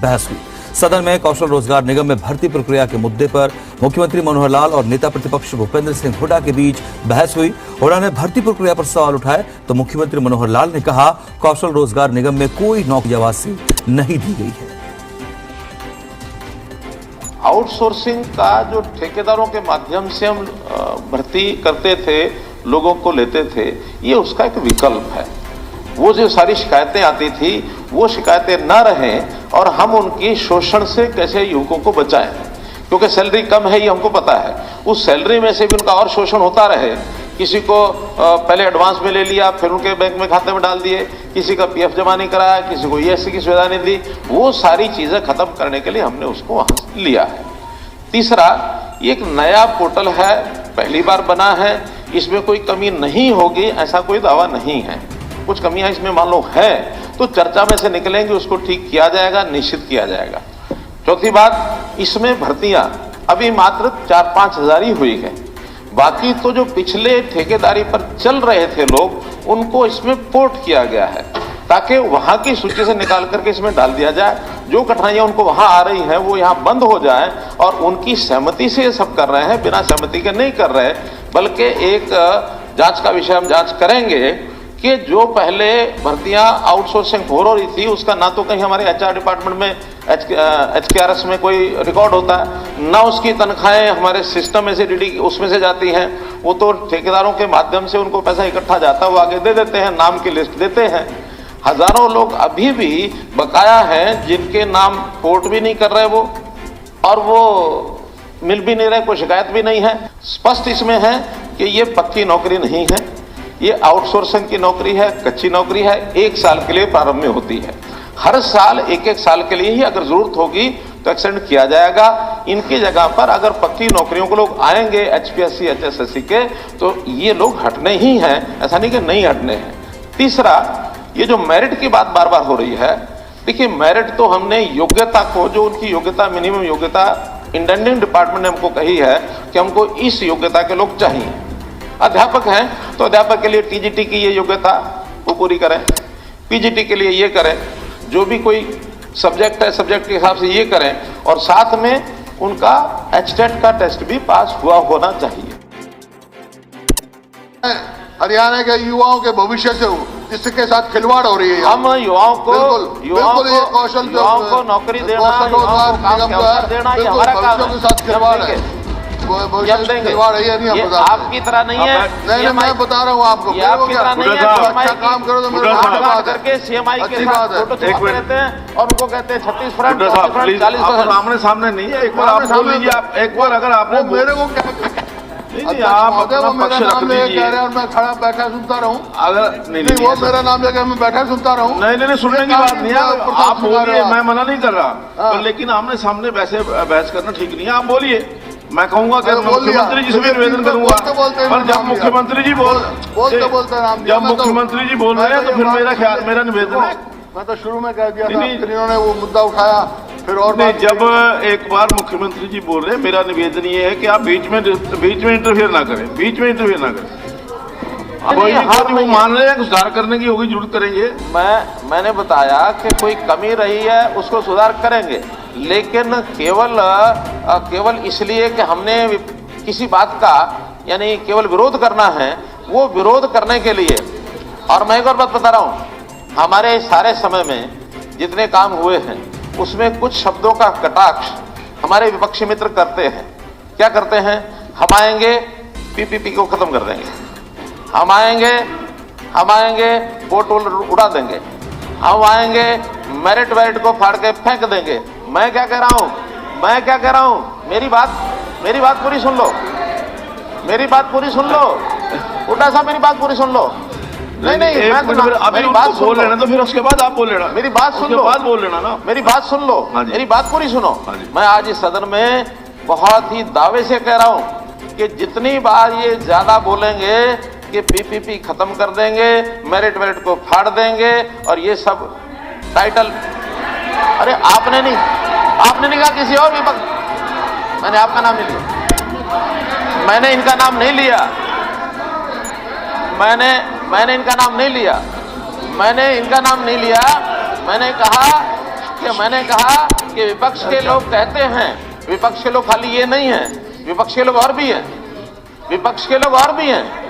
बहस हुई। सदन में कौशल रोजगार निगम में भर्ती प्रक्रिया के मुद्दे पर मुख्यमंत्री मनोहर लाल और नेता प्रतिपक्ष भूपेंद्र सिंह हुड्डा के बीच बहस हुई। हुड्डा ने भर्ती प्रक्रिया पर सवाल उठाए तो मुख्यमंत्री मनोहर लाल ने कहा, कौशल रोजगार निगम में कोई नौकरी आवासी नहीं दी गई है। आउटसोर्सिंग का जो ठेकेदारों के माध्यम से हम भर्ती करते थे, लोगों को लेते थे, ये उसका एक विकल्प है। वो जो सारी शिकायतें आती थी वो शिकायतें न रहें और हम उनकी शोषण से कैसे युवकों को बचाएं, क्योंकि सैलरी कम है ये हमको पता है। उस सैलरी में से भी उनका और शोषण होता रहे। किसी को पहले एडवांस में ले लिया, फिर उनके बैंक में खाते में डाल दिए, किसी का पीएफ जमा नहीं कराया, किसी को ईएससी की सुविधा नहीं दी। वो सारी चीजें खत्म करने के लिए हमने उसको वहां से लिया है। तीसरा, ये एक नया पोर्टल है, पहली बार बना है, इसमें कोई कमी नहीं होगी ऐसा कोई दावा नहीं है। कुछ कमियां इसमें मान लो है तो चर्चा में से निकलेंगे, उसको ठीक किया जाएगा, निश्चित किया जाएगा। चौथी बात, इसमें भर्तियां अभी मात्र 4-5 हजार ही हुई है। बाकी तो जो पिछले ठेकेदारी पर चल रहे थे लोग, उनको इसमें पोर्ट किया गया है ताकि वहां की सूची से निकाल करके इसमें डाल दिया जाए। जो कठिनाइयां उनको वहां आ रही हैं वो यहाँ बंद हो जाए और उनकी सहमति से ये सब कर रहे हैं, बिना सहमति के नहीं कर रहे। बल्कि एक जांच का विषय हम जांच करेंगे कि जो पहले भर्तियां आउटसोर्सिंग हो रही थी उसका ना तो कहीं हमारे एचआर डिपार्टमेंट में HKRS में कोई रिकॉर्ड होता है, ना उसकी तनख्वाहें हमारे सिस्टम में से डीडी उसमें से जाती हैं। वो तो ठेकेदारों के माध्यम से उनको पैसा इकट्ठा जाता है, वो आगे दे देते हैं, नाम की लिस्ट देते हैं। हजारों लोग अभी भी बकाया हैं जिनके नाम पोर्ट भी नहीं कर रहे वो, और वो मिल भी नहीं रहे, कोई शिकायत भी नहीं है। स्पष्ट इसमें है कि ये पक्की नौकरी नहीं है, ये आउटसोर्सिंग की नौकरी है, कच्ची नौकरी है, 1 साल के लिए प्रारंभ में होती है। हर साल 1-1 साल के लिए ही अगर जरूरत होगी तो एक्सटेंड किया जाएगा। इनकी जगह पर अगर पक्की नौकरियों को लोग आएंगे HPSC HSSC के, तो ये लोग हटने ही हैं, ऐसा नहीं कि नहीं हटने हैं। तीसरा, ये जो मेरिट की बात बार बार हो रही है, देखिए मेरिट तो हमने योग्यता को, जो उनकी योग्यता, मिनिमम योग्यता इंटेंडिंग डिपार्टमेंट ने हमको कही है कि हमको इस योग्यता के लोग चाहिए। अध्यापक हैं तो अध्यापक के लिए TGT की ये योग्यता वो पूरी करें, PGT के लिए ये करें, जो भी कोई सब्जेक्ट है सब्जेक्ट के हिसाब से ये करें, और साथ में उनका HTET का टेस्ट भी पास हुआ होना चाहिए। हरियाणा के युवाओं के भविष्य से जिसके साथ खिलवाड़ हो रही है, हम युवाओं को नौकरी देना, के साथ खिलवाड़ है, आपकी तरह नहीं है। नहीं, मैं बता रहा हूँ आपको, आपकी तरह नहीं है। अच्छा काम करो तो मेरे करके CMI के साथ फोटो छुपाते रहते हैं और उनको कहते हैं 36%, 40%। आमने सामने नहीं है, एक बार आप बोल लीजिए। आप एक बार अगर आपने मेरे को क्या आप अपना पक्ष रख लीजिए और मैं खड़ा बैठा सुनता रहूं। अगर नहीं वो मेरा नाम लेकर मैं बैठा सुनता रहूं। नहीं, सुनने की बात नहीं है। आप बोलिए, मैं मना नहीं कर रहा, लेकिन आमने सामने वैसे बहस करना ठीक नहीं है। आप बोलिए, मैं कहूंगा कि मुख्यमंत्री जी से भी निवेदन करूंगा, पर जब मुख्यमंत्री जी जब मुख्यमंत्री जी बोल रहे हैं तो फिर मेरा निवेदन है। मैं तो शुरू में कह दिया था, फिर इन्होंने वो मुद्दा उठाया, फिर और नहीं, जब एक बार मुख्यमंत्री जी बोल रहे हैं, मेरा निवेदन ये है कि आप बीच में इंटरफेयर ना करें, बीच में इंटरफेयर ना करें। वो मान रहे हैं सुधार करने की होगी, जरूर करेंगे। मैंने बताया कि कोई कमी रही है उसको सुधार करेंगे, लेकिन केवल इसलिए कि हमने किसी बात का यानी केवल विरोध करना है, वो विरोध करने के लिए। और मैं एक और बात बता रहा हूं, हमारे सारे समय में जितने काम हुए हैं उसमें कुछ शब्दों का कटाक्ष हमारे विपक्षी मित्र करते हैं। क्या करते हैं? हम आएंगे PPP को खत्म कर देंगे, हम आएंगे वोट उड़ा देंगे, हम आएंगे मेरिट वेरिट को फाड़ के फेंक देंगे। मैं क्या कह रहा हूं? मेरी बात पूरी सुन लो, उल्टा साहब मेरी बात पूरी सुन लो। नहीं, मेरी बात बोल लेना, तो फिर उसके बाद आप बोल लेना। मेरी बात सुन लो, बोल लेना ना। मेरी बात सुन लो, मेरी बात पूरी सुनो। मैं आज इस सदन में बहुत ही दावे से कह रहा हूं कि जितनी बार ये ज्यादा बोलेंगे कि PPP खत्म कर देंगे, मेरिट वेरिट को फाड़ देंगे और ये सब टाइटल, अरे आपने नहीं कहा, किसी और विपक्ष, मैंने आपका नाम नहीं लिया, मैंने इनका नाम नहीं लिया, मैंने इनका नाम नहीं लिया। मैंने कहा कि मैंने कहा कि विपक्ष के लोग कहते हैं, विपक्ष के लोग खाली ये नहीं है, विपक्ष के लोग और भी हैं, विपक्ष के लोग और भी हैं